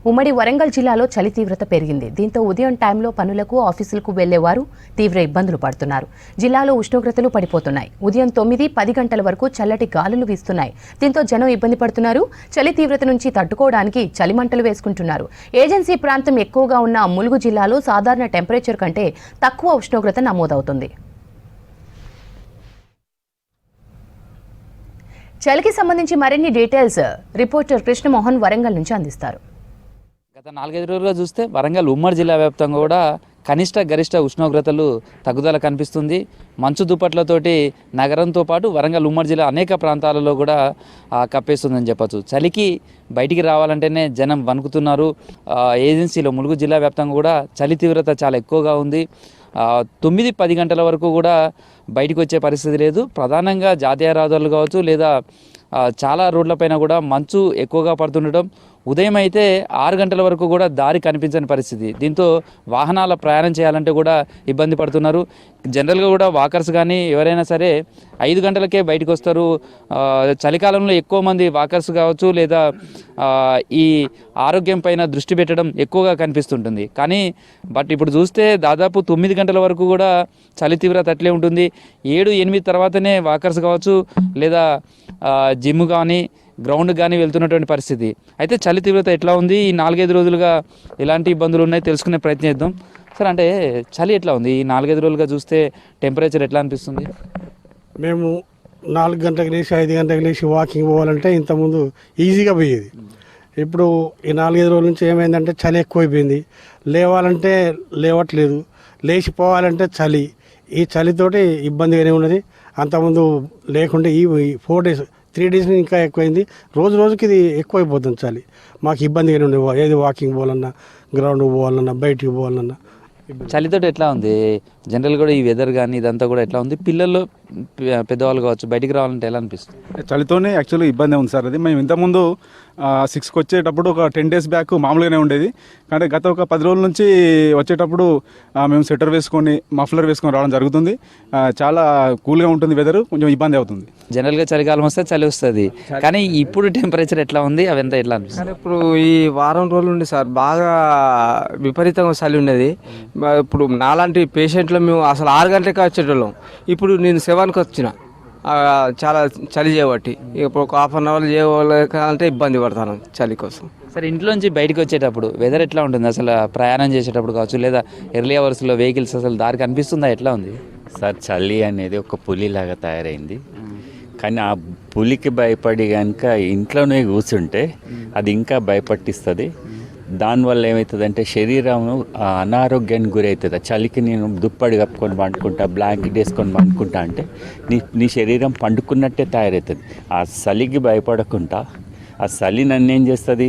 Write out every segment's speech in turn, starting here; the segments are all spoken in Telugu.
ఉమ్మడి వరంగల్ జిల్లాలో చలి తీవ్రత పెరిగింది. దీంతో ఉదయం టైంలో పనులకు, ఆఫీసులకు వెళ్లేవారు తీవ్ర ఇబ్బందులు పడుతున్నారు. జిల్లాలో ఉష్ణోగ్రతలు పడిపోతున్నాయి. ఉదయం 9-10 గంటల వరకు చల్లటి గాలులు వీస్తున్నాయి. దీంతో జనం ఇబ్బంది పడుతున్నారు. చలి తీవ్రత నుంచి తట్టుకోవడానికి చలిమంటలు వేసుకుంటున్నారు. ఏజెన్సీ ప్రాంతం ఎక్కువగా ఉన్న ములుగు జిల్లాలో సాధారణ టెంపరేచర్ కంటే తక్కువ ఉష్ణోగ్రత నమోదవుతుంది. చలికి సంబంధించి మరిన్ని డీటెయిల్స్ రిపోర్టర్ కృష్ణమోహన్ వరంగల్ నుంచి అందిస్తారు. గత 4-5 రోజులుగా చూస్తే వరంగల్ ఉమ్మడి జిల్లా వ్యాప్తంగా కూడా కనిష్ట గరిష్ట ఉష్ణోగ్రతలు తగ్గుదల కనిపిస్తుంది. మంచు దుప్పట్లతోటి నగరంతో పాటు వరంగల్ ఉమ్మడి జిల్లా అనేక ప్రాంతాలలో కూడా కప్పేస్తుందని చెప్పచ్చు. చలికి బయటికి రావాలంటేనే జనం వణుకుతున్నారు. ఏజెన్సీలో ములుగు జిల్లా వ్యాప్తంగా కూడా చలి తీవ్రత చాలా ఎక్కువగా ఉంది. 9-10 గంటల వరకు కూడా బయటకు వచ్చే పరిస్థితి లేదు. ప్రధానంగా జాతీయ రహదారులు కావచ్చు లేదా చాలా రోడ్లపైన కూడా మంచు ఎక్కువగా పడుతుండటం, ఉదయం అయితే 6 గంటల వరకు కూడా దారి కనిపించని పరిస్థితి. దీంతో వాహనాల ప్రయాణం చేయాలంటే కూడా ఇబ్బంది పడుతున్నారు. జనరల్గా కూడా వాకర్స్ కానీ ఎవరైనా సరే 5 గంటలకే బయటకు వస్తారు. చలికాలంలో ఎక్కువ మంది వాకర్స్ కావచ్చు లేదా ఈ ఆరోగ్యం పైన దృష్టి పెట్టడం ఎక్కువగా కనిపిస్తుంటుంది. కానీ ఇప్పుడు చూస్తే దాదాపు 9 గంటల వరకు కూడా చలి తీవ్రత అట్లే ఉంటుంది. 7-8 తర్వాతనే వాకర్స్ కావచ్చు లేదా జిమ్ కానీ గ్రౌండ్ కానీ వెళ్తున్నటువంటి పరిస్థితి. అయితే చలి తీవ్రత ఎట్లా ఉంది, ఈ 4-5 రోజులుగా ఎలాంటి ఇబ్బందులు ఉన్నాయి తెలుసుకునే ప్రయత్నం చేద్దాం. సార్, అంటే చలి ఎట్లా ఉంది ఈ 4-5 రోజులుగా చూస్తే టెంపరేచర్ ఎట్లా అనిపిస్తుంది? మేము 4 గంటలకు లేచి 5 గంటలకు లేచి వాకింగ్ పోవాలంటే ఇంతకుముందు ఈజీగా పోయేది. ఇప్పుడు ఈ 4-5 రోజుల నుంచి ఏమైందంటే చలి ఎక్కువైపోయింది. లేవాలంటే లేవట్లేదు, లేచిపోవాలంటే చలి. ఈ చలితోటి ఇబ్బందిగానే ఉన్నది. అంతకుముందు లేకుంటే ఈ 4 డేస్ 3 డేస్ ఇంకా ఎక్కువైంది. రోజు రోజుకి ఇది ఎక్కువైపోతుంది చలి. మాకు ఇబ్బందిగానే ఉండే ఏది వాకింగ్ పోవాలన్నా, గ్రౌండ్ పోవాలన్నా, బయటికి పోవాలన్నా. చలితో ఎట్లా ఉంది జనరల్ కూడా ఈ వెదర్ కానీ ఇదంతా కూడా ఎట్లా ఉంది? పిల్లలు పెద్దవాళ్ళు కావచ్చు బయటికి రావాలంటే ఎలా అనిపిస్తుంది? చలితోనే యాక్చువల్లీ ఇబ్బంది ఉంది సార్. అది మేము ఇంతకుముందు 6కి వచ్చేటప్పుడు ఒక 10 డేస్ బ్యాక్ మామూలుగానే ఉండేది. కానీ గత ఒక 10 రోజుల నుంచి వచ్చేటప్పుడు మేము స్వెటర్ వేసుకొని మఫ్లర్ వేసుకొని రావడం జరుగుతుంది. చాలా కూల్గా ఉంటుంది వెదర్, కొంచెం ఇబ్బంది అవుతుంది. జనరల్గా చలికాలం వస్తే చలి వస్తుంది, కానీ ఇప్పుడు టెంపరేచర్ ఎట్లా ఉంది అవంతా ఎట్లా అనిపిస్తుంది? ఇప్పుడు ఈ వారం రోజులు ఉండి సార్ బాగా విపరీతంగా చలి ఉన్నది. ఇప్పుడు నాలాంటి పేషెంట్లు మేము అసలు 6 గంటలకే వచ్చేటోళ్ళం. ఇప్పుడు నేను 7కి వచ్చిన, చాలా చలి చేయబట్టి ఇప్పుడు ఒక హాఫ్ అన్ అవర్ చేయవాలంటే ఇబ్బంది పడతాను చలి కోసం. సరే, ఇంట్లోంచి బయటకు వచ్చేటప్పుడు వెదర్ ఎట్లా ఉంటుంది? అసలు ప్రయాణం చేసేటప్పుడు కావచ్చు లేదా ఎర్లీ అవర్స్లో వెహికల్స్ అసలు దారికి అనిపిస్తుందా? ఎట్లా ఉంది సార్? చలి అనేది ఒక పులిలాగా తయారైంది. కానీ ఆ పులికి భయపడి కనుక ఇంట్లోనే కూర్చుంటే అది ఇంకా భయపట్టిస్తుంది. దానివల్ల ఏమవుతుందంటే శరీరం అనారోగ్యానికి గురవుతుంది. చలికి నేను దుప్పటి కప్పుకొని పండుకుంటా, బ్లాంకెట్ వేసుకొని పండుకుంటా అంటే నీ శరీరం పండుకున్నట్టే తయారవుతుంది. ఆ చలికి భయపడకుండా ఆ చలి నన్ను ఏం చేస్తుంది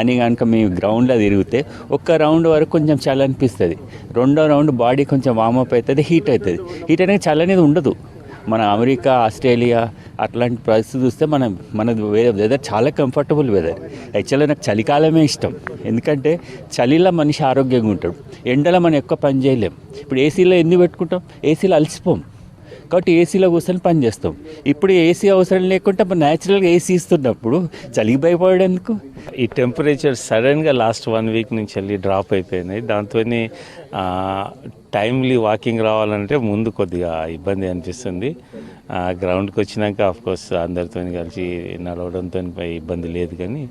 అని కనుక మేము గ్రౌండ్లో తిరిగితే ఒక్క రౌండ్ వరకు కొంచెం చలి అనిపిస్తుంది. రెండో రౌండ్ బాడీ కొంచెం వార్మప్ అవుతుంది, హీట్ అవుతుంది. హీట్ అనేది చలి అనేది ఉండదు. మన అమెరికా, ఆస్ట్రేలియా అట్లాంటి పరిస్థితి చూస్తే మన వెదర్ చాలా కంఫర్టబుల్ వెదర్. యాక్చువల్గా నాకు చలికాలమే ఇష్టం. ఎందుకంటే చలిలో మనిషి ఆరోగ్యంగా ఉంటాడు. ఎండలో మనం ఎక్కువ పని చేయలేం. ఇప్పుడు ఏసీలో ఎందుకు పెట్టుకుంటాం? ఏసీలో అలసిపోం కాబట్టి ఏసీలో కూర్చొని పని చేస్తాం. ఇప్పుడు ఏసీ అవసరం లేకుండా న్యాచురల్గా ఏసీ ఇస్తున్నప్పుడు చలికి భయపడేందుకు? ఈ టెంపరేచర్ సడన్గా లాస్ట్ 1 వీక్ నుంచి వెళ్ళి డ్రాప్ అయిపోయినాయి. దాంతో టైమ్లీ వాకింగ్ రావాలంటే ముందు కొద్దిగా ఇబ్బంది అనిపిస్తుంది. గ్రౌండ్కి వచ్చినాక ఆఫ్కోర్స్ అందరితో కలిసి నడవడంతో ఇబ్బంది లేదు. కానీ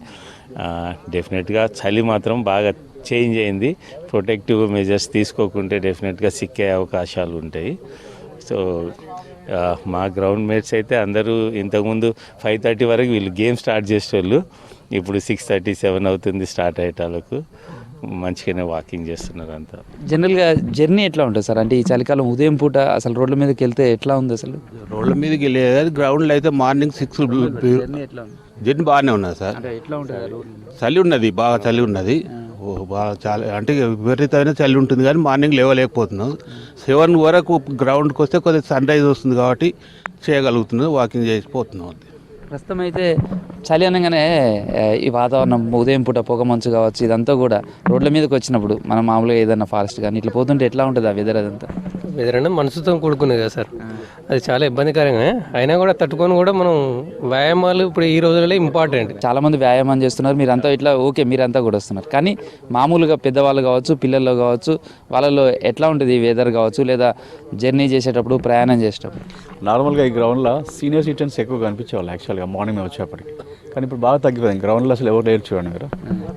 డెఫినెట్గా చలి మాత్రం బాగా చేంజ్ అయింది. ప్రొటెక్టివ్ మెజర్స్ తీసుకోకుంటే డెఫినెట్గా సిక్కే అవకాశాలు ఉంటాయి. సో మా గ్రౌండ్ మేట్స్ అయితే అందరూ ఇంతకుముందు 5:30 వరకు వీళ్ళు గేమ్ స్టార్ట్ చేసేవాళ్ళు. ఇప్పుడు 6:30-7 అవుతుంది స్టార్ట్ అయ్యేటాలకు. మంచిగానే వాకింగ్ చేస్తున్నారు అంతా. జనరల్గా జర్నీ ఎట్లా ఉంటుంది సార్? అంటే ఈ చలికాలం ఉదయం పూట అసలు రోడ్ల మీదకి వెళ్తే ఎట్లా ఉంది? అసలు రోడ్ల మీదకి వెళ్ళేది గ్రౌండ్లో అయితే మార్నింగ్ 6 జర్నీ బాగానే ఉన్నది సార్. ఎట్లా ఉంటుంది? చలి ఉన్నది, బాగా చలి ఉన్నది. బాగా చాలా అంటే విపరీతమైన చలి ఉంటుంది. కానీ మార్నింగ్ లేవలేకపోతున్నాం. 7 వరకు గ్రౌండ్కి వస్తే కొద్దిగా సన్ రైజ్ వస్తుంది కాబట్టి చేయగలుగుతున్నాం, వాకింగ్ చేసిపోతున్నాం. ప్రస్తుతం అయితే చలి అనగానే ఈ వాతావరణం ఉదయం పూట పొగ మంచు కావచ్చు ఇదంతా కూడా రోడ్ల మీదకి వచ్చినప్పుడు మనం మామూలుగా ఏదైనా ఫారెస్ట్ కానీ ఇట్లా పోతుంటే ఎట్లా ఉంటుంది ఆ వెదర్? అదంతా వెదర్ అంటే మనసుతో కూడుకునేది కదా సార్, అది చాలా ఇబ్బందికరంగా. అయినా కూడా తట్టుకొని కూడా మనం వ్యాయామాలు ఇప్పుడు ఈ రోజులలో ఇంపార్టెంట్. చాలా మంది వ్యాయామం చేస్తున్నారు, మీరంతా ఇట్లా ఓకే, మీరంతా కూడా వస్తున్నారు. కానీ మామూలుగా పెద్దవాళ్ళు కావచ్చు, పిల్లల్లో కావచ్చు, వాళ్ళలో ఎట్లా ఉంటుంది వెదర్ కావచ్చు, లేదా జర్నీ చేసేటప్పుడు, ప్రయాణం చేసేటప్పుడు? నార్మల్గా ఈ గ్రౌండ్లో సీనియర్ సిటిజన్స్ ఎక్కువ కనిపించేవాళ్ళు యాక్చువల్గా మార్నింగ్ వచ్చేప్పటికి. కానీ ఇప్పుడు బాగా తగ్గిపోయింది, గ్రౌండ్లో అసలు ఎవరు లేరు చూడండి మీరు.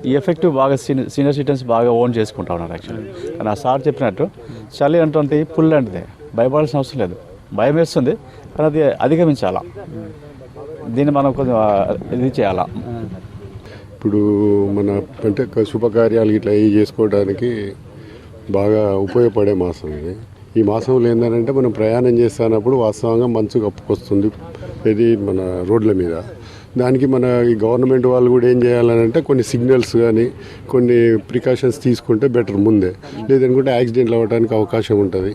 ఈ ఎఫెక్ట్ బాగా సీనియర్ సిటిజన్స్ బాగా ఓన్ చేసుకుంటా ఉన్నారు యాక్చువల్లీ. కానీ ఆ సార్ చెప్పినట్టు చలి అంటే పుల్ లాంటిదే, భయపడాల్సిన అవసరం లేదు. భయం వేస్తుంది కానీ అది అధిగమించాలా, దీన్ని మనం కొంచెం ఇది చేయాలా. ఇప్పుడు మన అంటే శుభకార్యాలు ఇట్లా ఇవి చేసుకోవడానికి బాగా ఉపయోగపడే మాసం ఇది. ఈ మాసంలో ఏంటంటే మనం ప్రయాణం చేస్తున్నప్పుడు వాస్తవంగా మంచు కప్పుకొస్తుంది ఇది మన రోడ్ల మీద. దానికి మన ఈ గవర్నమెంట్ వాళ్ళు కూడా ఏం చేయాలంటే కొన్ని సిగ్నల్స్ కానీ కొన్ని ప్రికాషన్స్ తీసుకుంటే బెటర్ ముందే, లేదనుకుంటే యాక్సిడెంట్లు అవ్వడానికి అవకాశం ఉంటుంది.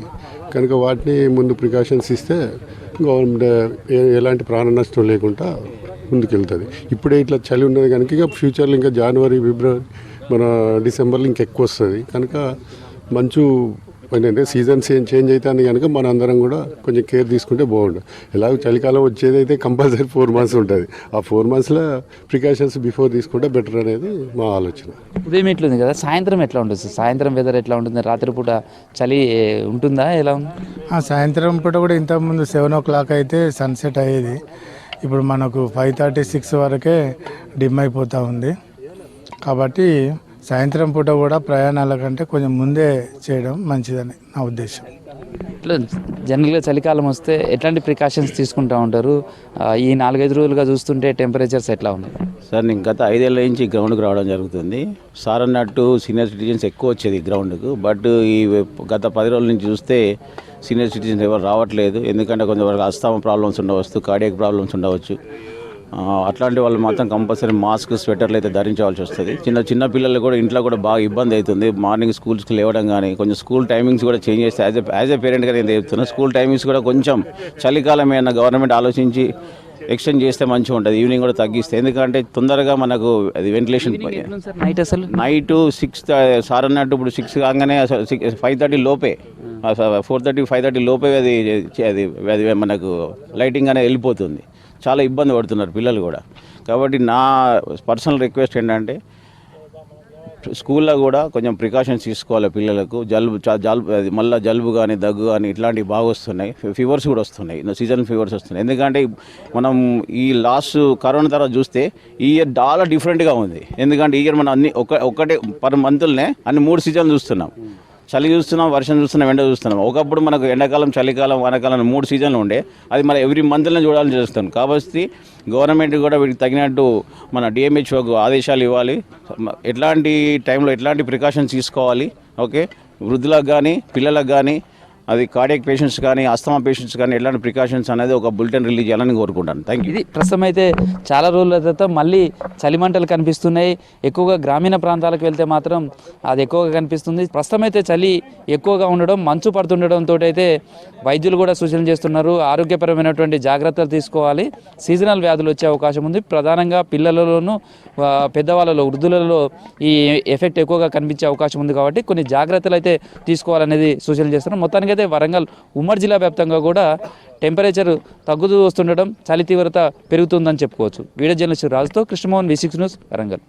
కనుక వాటిని ముందు ప్రికాషన్స్ ఇస్తే గవర్నమెంట్ ఎలాంటి ప్రాణ నష్టం లేకుండా ముందుకెళ్తుంది. ఇప్పుడే ఇట్లా చలి ఉన్నది కనుక ఇక ఫ్యూచర్లో ఇంకా జనవరి, ఫిబ్రవరి, మన డిసెంబర్లో ఇంకెక్కువ వస్తుంది. కనుక మంచు ఏంటంటే సీజన్స్ ఏం చేంజ్ అవుతుంది కనుక మన అందరం కూడా కొంచెం కేర్ తీసుకుంటే బాగుంటుంది. ఎలాగో చలికాలం వచ్చేదైతే కంపల్సరీ 4 months ఉంటుంది. ఆ 4 monthsలో ప్రికాషన్స్ బిఫోర్ తీసుకుంటే బెటర్ అనేది మా ఆలోచన. ఉదయం ఎట్లుంది కదా, సాయంత్రం ఎట్లా ఉంటుంది సార్? సాయంత్రం వెదర్ ఎట్లా ఉంటుంది? రాత్రిపూట చలి ఉంటుందా, ఎలా ఉంది? సాయంత్రం పూట కూడా ఇంతకుముందు 7 o'clock అయితే సన్సెట్ అయ్యేది. ఇప్పుడు మనకు 5:30, 6 వరకే డిమ్ అయిపోతూ ఉంది. కాబట్టి సాయంత్రం పూట కూడా ప్రయాణాల కంటే కొంచెం ముందే చేయడం మంచిదని నా ఉద్దేశం. ఇట్లా జనరల్గా చలికాలం వస్తే ఎట్లాంటి ప్రికాషన్స్ తీసుకుంటూ ఉంటారు? ఈ 4-5 రోజులుగా చూస్తుంటే టెంపరేచర్స్ ఎట్లా ఉన్నాయి? సార్ నేను గత 5 ఏళ్ళ నుంచి గ్రౌండ్కి రావడం జరుగుతుంది. సార్ అన్నట్టు సీనియర్ సిటిజన్స్ ఎక్కువ వచ్చేది గ్రౌండ్కు. బట్ ఈ గత 10 రోజుల నుంచి చూస్తే సీనియర్ సిటిజన్స్ ఎవరు రావట్లేదు. ఎందుకంటే కొంతవరకు అస్థమా ప్రాబ్లమ్స్ ఉండవచ్చు, కార్డియాక్ ప్రాబ్లమ్స్ ఉండవచ్చు. అట్లాంటి వాళ్ళు మాత్రం కంపల్సరీ మాస్క్, స్వెటర్లు అయితే ధరించవలసి వస్తుంది. చిన్న పిల్లలు కూడా ఇంట్లో కూడా బాగా ఇబ్బంది అవుతుంది. మార్నింగ్ స్కూల్స్కి లేవడం కానీ కొంచెం స్కూల్ టైమింగ్స్ కూడా చేంజ్ చేస్తే యాజ్ ఏ పేరెంట్గా నేను చెప్తున్నా, స్కూల్ టైమింగ్స్ కూడా కొంచెం చలికాలం ఏమైనా గవర్నమెంట్ ఆలోచించి ఎక్స్టెండ్ చేస్తే మంచిగా ఉంటుంది. ఈవినింగ్ కూడా తగ్గిస్తే, ఎందుకంటే తొందరగా మనకు అది వెంటిలేషన్ నైట్ అసలు నైట్ 6 సార్ అన్నట్టు ఇప్పుడు 6 కాగానే 5:30 లోపే 4:30, 5:30 లోపే అది అది మనకు లైటింగ్ అనేది వెళ్ళిపోతుంది. చాలా ఇబ్బంది పడుతున్నారు పిల్లలు కూడా. కాబట్టి నా పర్సనల్ రిక్వెస్ట్ ఏంటంటే స్కూల్లో కూడా కొంచెం ప్రికాషన్స్ తీసుకోవాలి. పిల్లలకు మళ్ళీ జలుబు కానీ దగ్గు కానీ ఇట్లాంటివి బాగా వస్తున్నాయి. ఫీవర్స్ కూడా వస్తున్నాయి, సీజన్ ఫీవర్స్ వస్తున్నాయి. ఎందుకంటే మనం ఈ లాస్ట్ కరోనా తర్వాత చూస్తే ఈ ఇయర్ చాలా డిఫరెంట్గా ఉంది. ఎందుకంటే ఈ ఇయర్ మనం అన్ని ఒకటే పర్ మంత్లనే అన్ని 3 సీజన్లు చూస్తున్నాం. చలి చూస్తున్నాం, వర్షం చూస్తున్నాం, ఎండ చూస్తున్నాం. ఒకప్పుడు మనకు ఎండాకాలం, చలికాలం, వానాకాలం 3 సీజన్లు ఉండే, అది మన ఎవ్రీ మంత్లోనే చూడాలని చేస్తాం. కాబట్టి గవర్నమెంట్ కూడా వీటికి తగినట్టు మన డిఎంహెచ్ఓకు ఆదేశాలు ఇవ్వాలి. ఎట్లాంటి టైంలో ఎట్లాంటి ప్రికాషన్స్ తీసుకోవాలి, ఓకే, వృద్ధులకు కానీ పిల్లలకు కానీ, అది కార్డియాక్ పేషెంట్స్ కానీ, అస్తమా పేషెంట్స్ కానీ ఎలాంటి ప్రికాషన్స్ అనేది ఒక బులెటిన్ రిలీజ్ చేయాలని కోరుకుంటాను. Thank you. ఇది ప్రస్తుతం అయితే చాలా రోజుల తర్వాత మళ్ళీ చలిమంటలు కనిపిస్తున్నాయి. ఎక్కువగా గ్రామీణ ప్రాంతాలకు వెళ్తే మాత్రం అది ఎక్కువగా కనిపిస్తుంది. ప్రస్తుతం అయితే చలి ఎక్కువగా ఉండడం, మంచు పడుతుండడంతో అయితే వైద్యులు కూడా సూచనలు చేస్తున్నారు. ఆరోగ్యపరమైనటువంటి జాగ్రత్తలు తీసుకోవాలి. సీజనల్ వ్యాధులు వచ్చే అవకాశం ఉంది. ప్రధానంగా పిల్లలలోనూ, పెద్దవాళ్ళలో, వృద్ధులలో ఈ ఎఫెక్ట్ ఎక్కువగా కనిపించే అవకాశం ఉంది. కాబట్టి కొన్ని జాగ్రత్తలు అయితే తీసుకోవాలనేది సూచనలు చేస్తున్నారు. మొత్తానికి అయితే వరంగల్ ఉమ్మడి జిల్లా వ్యాప్తంగా కూడా టెంపరేచర్ తగ్గుతూ వస్తుండడం, చలి తీవ్రత పెరుగుతుందని చెప్పుకోవచ్చు. వీడియో జర్నలిస్ట్ రాజుతో కృష్ణమోహన్, V6 న్యూస్, వరంగల్.